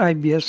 IBS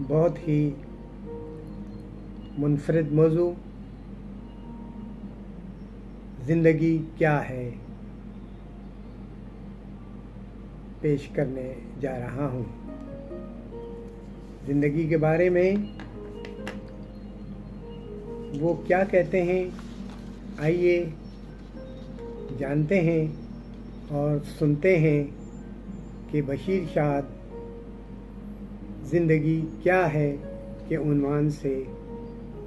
بہت ہی منفرد موضوع زندگی کیا ہے پیش کرنے جا رہا ہوں۔ زندگی کے بارے میں وہ کیا کہتے ہیں، آئیے جانتے ہیں اور سنتے ہیں کہ بشیر شاد زندگی کیا ہے کے عنوان سے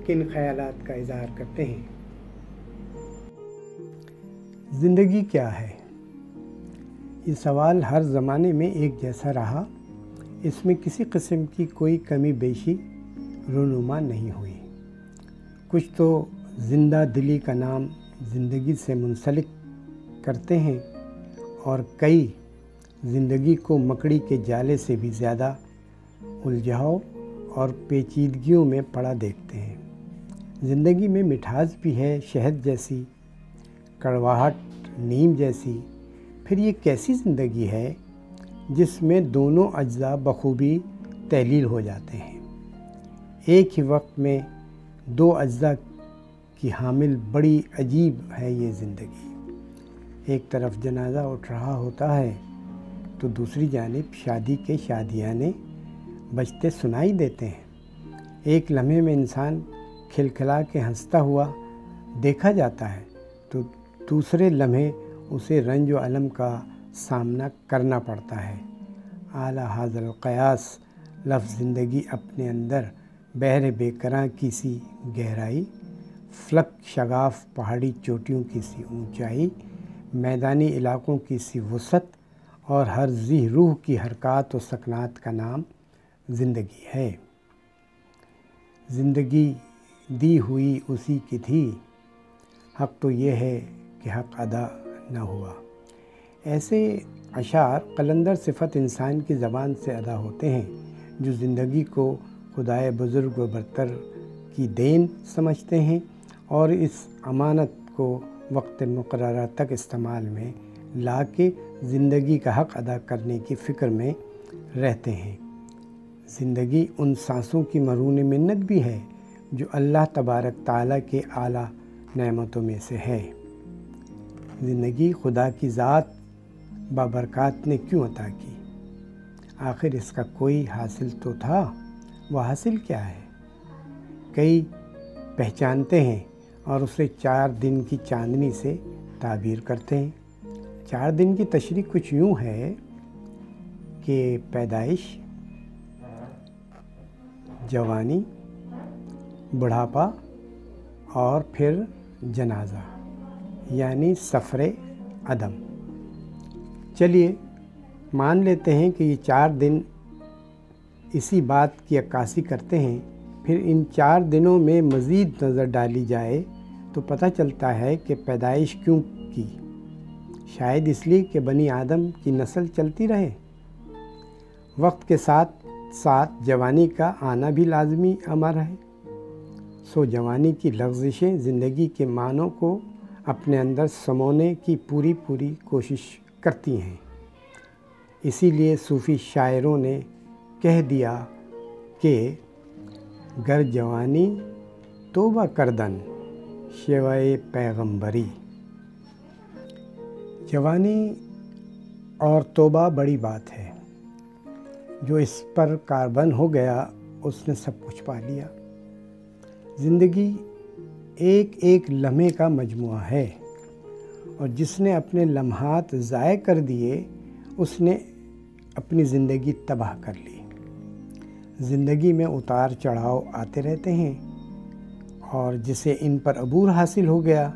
کن خیالات کا اظہار کرتے ہیں۔ زندگی کیا ہے؟ یہ سوال ہر زمانے میں ایک جیسا رہا، اس میں کسی قسم کی کوئی کمی بیشی رونما نہیں ہوئی۔ کچھ تو زندہ دلی کا نام زندگی سے منسلک کرتے ہیں اور کئی زندگی کو مکڑی کے جالے سے بھی زیادہ الجھاؤ اور پیچیدگیوں میں پڑا دیکھتے ہیں۔ زندگی میں مٹھاس بھی ہے شہد جیسی، کڑواہٹ نیم جیسی۔ پھر یہ کیسی زندگی ہے جس میں دونوں اجزاء بخوبی تحلیل ہو جاتے ہیں؟ ایک ہی وقت میں دو اجزاء کی حامل بڑی عجیب ہے یہ زندگی۔ ایک طرف جنازہ اٹھ رہا ہوتا ہے تو دوسری جانب شادی کے شادیانے بجتے سنائی دیتے ہیں۔ ایک لمحے میں انسان کھلکھلا کے ہنستا ہوا دیکھا جاتا ہے تو دوسرے لمحے اسے رنج و الم کا سامنا کرنا پڑتا ہے۔ اعلیٰ حاضر القیاس لفظ زندگی اپنے اندر بحر بے کراں کی سی گہرائی، فلک شگاف پہاڑی چوٹیوں کی سی اونچائی، میدانی علاقوں کی سی وسعت اور ہر ذی روح کی حرکات و سکنات کا نام زندگی ہے۔ زندگی دی ہوئی اسی کی تھی، حق تو یہ ہے کہ حق ادا نہ ہوا۔ ایسے اشعار قلندر صفت انسان کی زبان سے ادا ہوتے ہیں جو زندگی کو خدائے بزرگ و برتر کی دین سمجھتے ہیں اور اس امانت کو وقت مقررہ تک استعمال میں لا کے زندگی کا حق ادا کرنے کی فکر میں رہتے ہیں۔ زندگی ان سانسوں کی مرہون منت بھی ہے جو اللہ تبارک تعالیٰ کے اعلیٰ نعمتوں میں سے ہے۔ زندگی خدا کی ذات بابرکات نے کیوں عطا کی؟ آخر اس کا کوئی حاصل تو تھا، وہ حاصل کیا ہے؟ کئی پہچانتے ہیں اور اسے 4 دن کی چاندنی سے تعبیر کرتے ہیں۔ 4 دن کی تشریح کچھ یوں ہے کہ پیدائش، جوانی، بڑھاپا اور پھر جنازہ، یعنی سفر عدم۔ چلیے مان لیتے ہیں کہ یہ 4 دن اسی بات کی عکاسی کرتے ہیں۔ پھر ان 4 دنوں میں مزید نظر ڈالی جائے تو پتہ چلتا ہے کہ پیدائش کیوں کی؟ شاید اس لیے کہ بنی آدم کی نسل چلتی رہے۔ وقت کے ساتھ ساتھ جوانی کا آنا بھی لازمی امر ہے، سو جوانی کی لغزشیں زندگی کے معنوں کو اپنے اندر سمونے کی پوری کوشش کرتی ہیں۔ اسی لیے صوفی شاعروں نے کہہ دیا کہ گر جوانی توبہ کردن شیوائے پیغمبری۔ جوانی اور توبہ بڑی بات ہے۔ جو اس پر کاربن ہو گیا اس نے سب کچھ پا لیا۔ زندگی ایک ایک لمحے کا مجموعہ ہے اور جس نے اپنے لمحات ضائع کر دیے اس نے اپنی زندگی تباہ کر لی۔ زندگی میں اتار چڑھاؤ آتے رہتے ہیں اور جسے ان پر عبور حاصل ہو گیا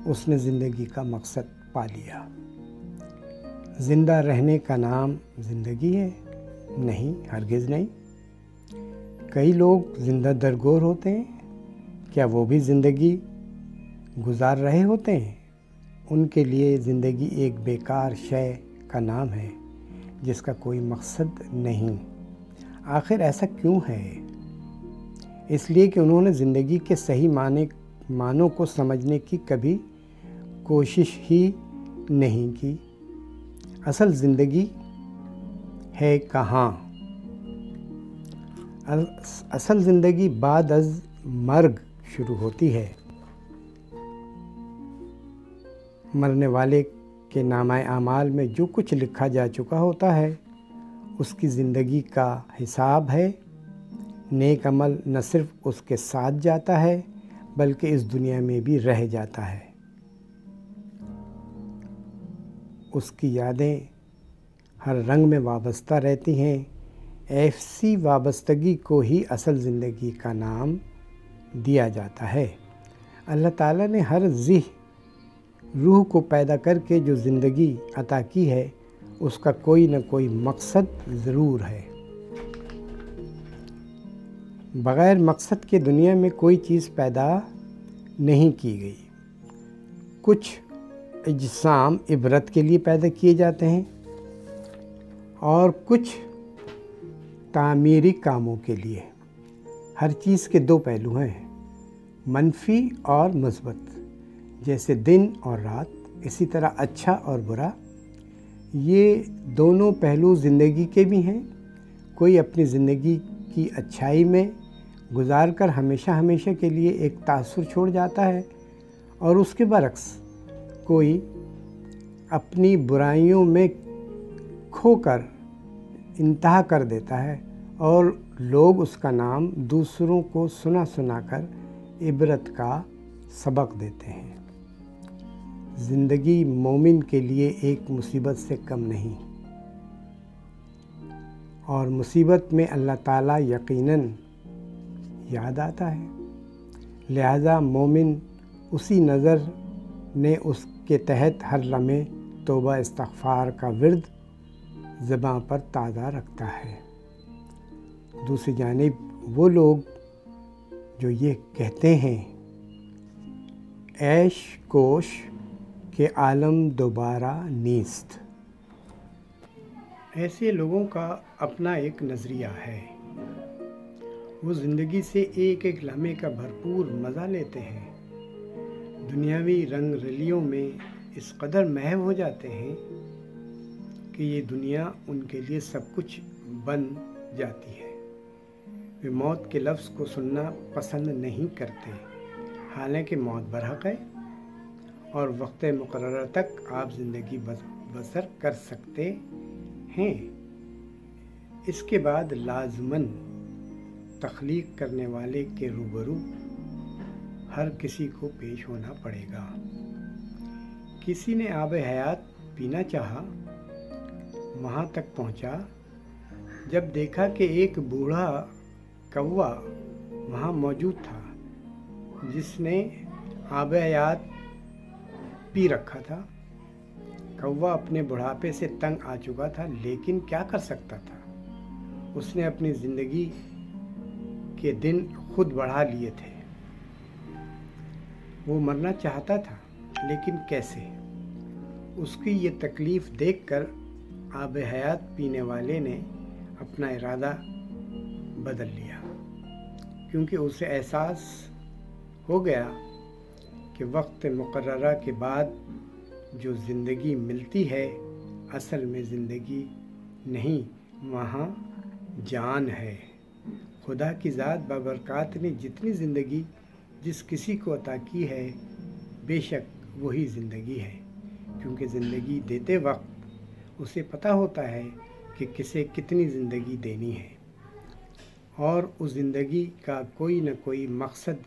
اس نے زندگی کا مقصد پا لیا۔ زندہ رہنے کا نام زندگی ہے؟ نہیں، ہرگز نہیں۔ کئی لوگ زندہ درگور ہوتے ہیں، کیا وہ بھی زندگی گزار رہے ہوتے ہیں؟ ان کے لیے زندگی ایک بیکار شے کا نام ہے جس کا کوئی مقصد نہیں۔ آخر ایسا کیوں ہے؟ اس لیے کہ انہوں نے زندگی کے صحیح معنوں کو سمجھنے کی کبھی کوشش ہی نہیں کی۔ اصل زندگی ہے کہاں؟ اصل زندگی بعد از مرگ شروع ہوتی ہے۔ مرنے والے کے نامہ اعمال میں جو کچھ لکھا جا چکا ہوتا ہے اس کی زندگی کا حساب ہے۔ نیک عمل نہ صرف اس کے ساتھ جاتا ہے بلکہ اس دنیا میں بھی رہ جاتا ہے۔ اس کی یادیں ہر رنگ میں وابستہ رہتی ہیں۔ ایسی وابستگی کو ہی اصل زندگی کا نام دیا جاتا ہے۔ اللہ تعالیٰ نے ہر روح کو پیدا کر کے جو زندگی عطا کی ہے اس کا کوئی نہ کوئی مقصد ضرور ہے۔ بغیر مقصد کے دنیا میں کوئی چیز پیدا نہیں کی گئی۔ کچھ اجسام عبرت کے لیے پیدا کیے جاتے ہیں اور کچھ تعمیری کاموں کے لیے۔ ہر چیز کے دو پہلو ہیں، منفی اور مثبت۔ جیسے دن اور رات، اسی طرح اچھا اور برا۔ یہ دونوں پہلو زندگی کے بھی ہیں۔ کوئی اپنی زندگی کی اچھائی میں گزار کر ہمیشہ کے لیے ایک تاثر چھوڑ جاتا ہے، اور اس کے برعکس کوئی اپنی برائیوں میں کھو کر انتہا کر دیتا ہے اور لوگ اس کا نام دوسروں کو سنا کر عبرت کا سبق دیتے ہیں۔ زندگی مومن کے لیے ایک مصیبت سے کم نہیں، اور مصیبت میں اللہ تعالیٰ یقیناً یاد آتا ہے۔ لہذا مومن اسی نظر نے اس کے تحت ہر لمحے توبہ استغفار کا ورد زباں پر تازہ رکھتا ہے۔ دوسری جانب وہ لوگ جو یہ کہتے ہیں عیش کوش کہ عالم دوبارہ نیست، ایسے لوگوں کا اپنا ایک نظریہ ہے۔ وہ زندگی سے ایک لمحے کا بھرپور مزہ لیتے ہیں، دنیاوی رنگ رلیوں میں اس قدر محو ہو جاتے ہیں کہ یہ دنیا ان کے لیے سب کچھ بن جاتی ہے۔ وہ موت کے لفظ کو سننا پسند نہیں کرتے، حالانکہ موت برحق ہے اور وقت مقررہ تک آپ زندگی بسر کر سکتے ہیں۔ اس کے بعد لازماً تخلیق کرنے والے کے روبرو ہر کسی کو پیش ہونا پڑے گا۔ کسی نے آب حیات پینا چاہا، وہاں تک پہنچا جب دیکھا کہ ایک بوڑھا کوا وہاں موجود تھا جس نے آب حیات پی رکھا تھا۔ کوا اپنے بڑھاپے سے تنگ آ چکا تھا، لیکن کیا کر سکتا تھا؟ اس نے اپنی زندگی کے دن خود بڑھا لیے تھے۔ وہ مرنا چاہتا تھا، لیکن کیسے؟ اس کی یہ تکلیف دیکھ کر آب حیات پینے والے نے اپنا ارادہ بدل لیا، کیونکہ اسے احساس ہو گیا کہ وقت مقررہ کے بعد جو زندگی ملتی ہے اصل میں زندگی نہیں، وہاں جان ہے۔ خدا کی ذات بابرکات نے جتنی زندگی جس کسی کو عطا کی ہے، بے شک وہی زندگی ہے، کیونکہ زندگی دیتے وقت اسے پتہ ہوتا ہے کہ کسے کتنی زندگی دینی ہے، اور اس زندگی کا کوئی نہ کوئی مقصد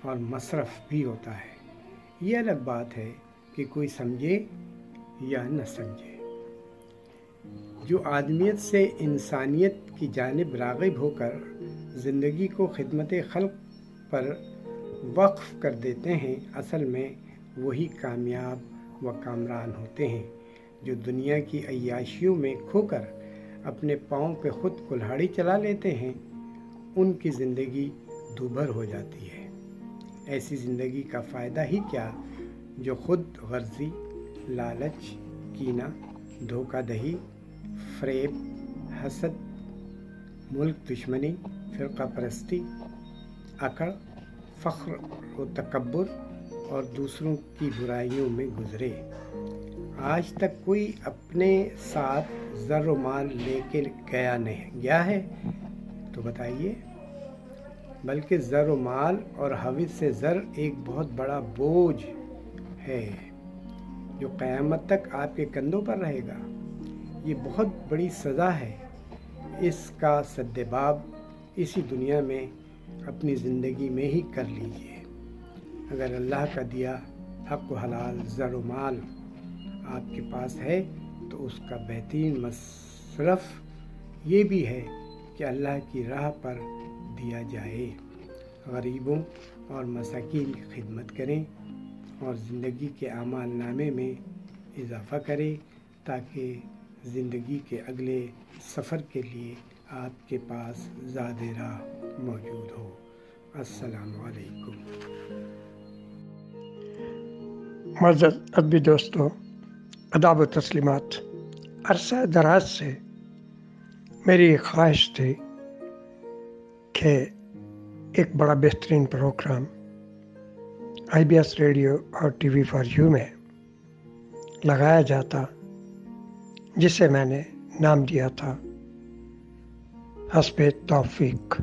اور مصرف بھی ہوتا ہے۔ یہ الگ بات ہے کہ کوئی سمجھے یا نہ سمجھے۔ جو آدمیت سے انسانیت کی جانب راغب ہو کر زندگی کو خدمت خلق پر وقف کر دیتے ہیں، اصل میں وہی کامیاب و کامران ہوتے ہیں۔ جو دنیا کی عیاشیوں میں کھو کر اپنے پاؤں پہ خود کلہاڑی چلا لیتے ہیں، ان کی زندگی دوبھر ہو جاتی ہے۔ ایسی زندگی کا فائدہ ہی کیا جو خود غرضی، لالچ، کینہ، دھوکہ دہی، فریب، حسد، ملک دشمنی، فرقہ پرستی، اکڑ، فخر و تکبر اور دوسروں کی برائیوں میں گزرے۔ آج تک کوئی اپنے ساتھ زر و مال لے کے گیا ہے؟ تو بتائیے، بلکہ زر و مال اور حوث سے زر ایک بہت بڑا بوجھ ہے جو قیامت تک آپ کے کندھوں پر رہے گا۔ یہ بہت بڑی سزا ہے۔ اس کا سدباب اسی دنیا میں اپنی زندگی میں ہی کر لیجئے۔ اگر اللہ کا دیا حق و حلال زر و مال آپ کے پاس ہے تو اس کا بہترین مصرف یہ بھی ہے کہ اللہ کی راہ پر دیا جائے، غریبوں اور مساکین کی خدمت کریں اور زندگی کے اعمال نامے میں اضافہ کریں تاکہ زندگی کے اگلے سفر کے لیے آپ کے پاس زاد راہ موجود ہو۔ السلام علیکم۔ معزز ادبی دوستوں، آداب و تسلیمات۔ عرصہ دراز سے میری ایک خواہش تھی کہ ایک بڑا بہترین پروگرام IBS ریڈیو اور TV فار یو میں لگایا جاتا، جسے میں نے نام دیا تھا حسب توفیق۔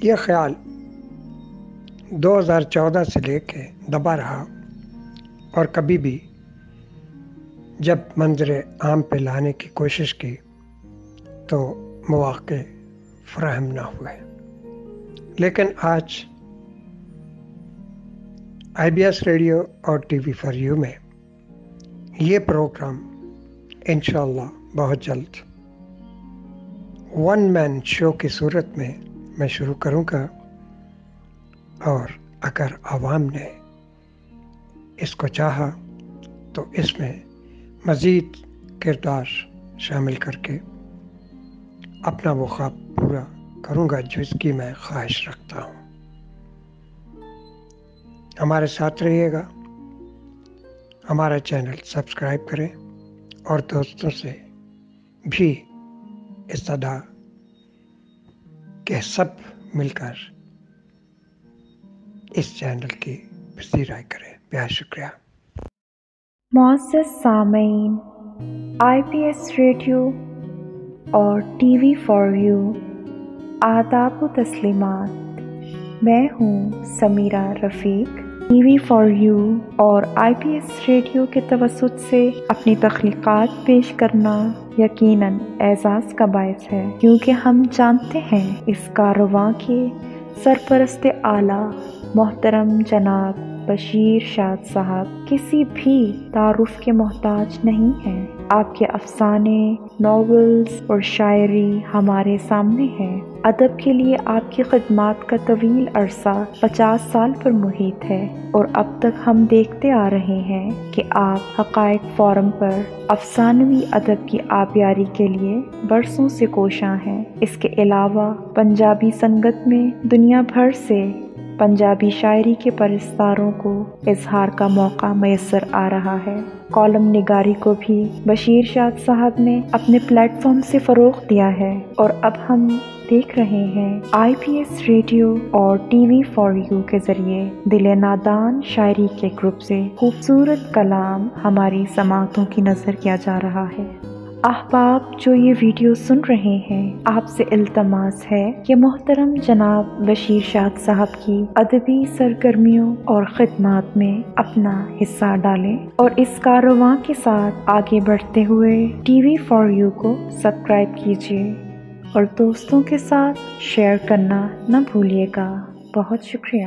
یہ خیال 2014 سے لے کے دبا رہا، اور کبھی بھی جب منظر عام پہ لانے کی کوشش کی تو مواقع فراہم نہ ہوئے۔ لیکن آج IBS ریڈیو اور TV فار یو میں یہ پروگرام انشاءاللہ بہت جلد ون مین شو کی صورت میں شروع کروں گا، اور اگر عوام نے اس کو چاہا تو اس میں مزید کردار شامل کر کے اپنا وہ خواب پورا کروں گا جو اس کی میں خواہش رکھتا ہوں۔ ہمارے ساتھ رہیے گا، ہمارا چینل سبسکرائب کریں، اور دوستوں سے بھی استدعا کہ سب مل کر اس چینل کی پذیرائی کریں۔ بہت شکریہ۔ معزز سامعین، IBS ریڈیو اور TV فار یو، آداب و تسلیمات۔ میں ہوں سمیرہ رفیق۔ TV فار یو اور IBS ریڈیو کے توسط سے اپنی تخلیقات پیش کرنا یقیناً اعزاز کا باعث ہے، کیونکہ ہم جانتے ہیں اس کاررواں کے سرپرست اعلیٰ محترم جناب بشیر شاد صاحب کسی بھی تعارف کے محتاج نہیں ہیں۔ آپ کے افسانے، ناولز اور شاعری ہمارے سامنے ہیں۔ ادب کے لیے آپ کی خدمات کا طویل عرصہ 50 سال پر محیط ہے، اور اب تک ہم دیکھتے آ رہے ہیں کہ آپ حقائق فورم پر افسانوی ادب کی آبیاری کے لیے برسوں سے کوشاں ہیں۔ اس کے علاوہ پنجابی سنگت میں دنیا بھر سے پنجابی شاعری کے پرستاروں کو اظہار کا موقع میسر آ رہا ہے۔ کالم نگاری کو بھی بشیر شاد صاحب نے اپنے پلیٹ فارم سے فروغ دیا ہے، اور اب ہم دیکھ رہے ہیں IBS ریڈیو اور TV فار یو کے ذریعے دل نادان شاعری کے گروپ سے خوبصورت کلام ہماری سماعتوں کی نظر کیا جا رہا ہے۔ احباب جو یہ ویڈیو سن رہے ہیں، آپ سے التماس ہے کہ محترم جناب بشیر شاد صاحب کی ادبی سرگرمیوں اور خدمات میں اپنا حصہ ڈالیں، اور اس کاررواں کے ساتھ آگے بڑھتے ہوئے TV فار یو کو سبسکرائب کیجیے اور دوستوں کے ساتھ شیئر کرنا نہ بھولیے گا۔ بہت شکریہ۔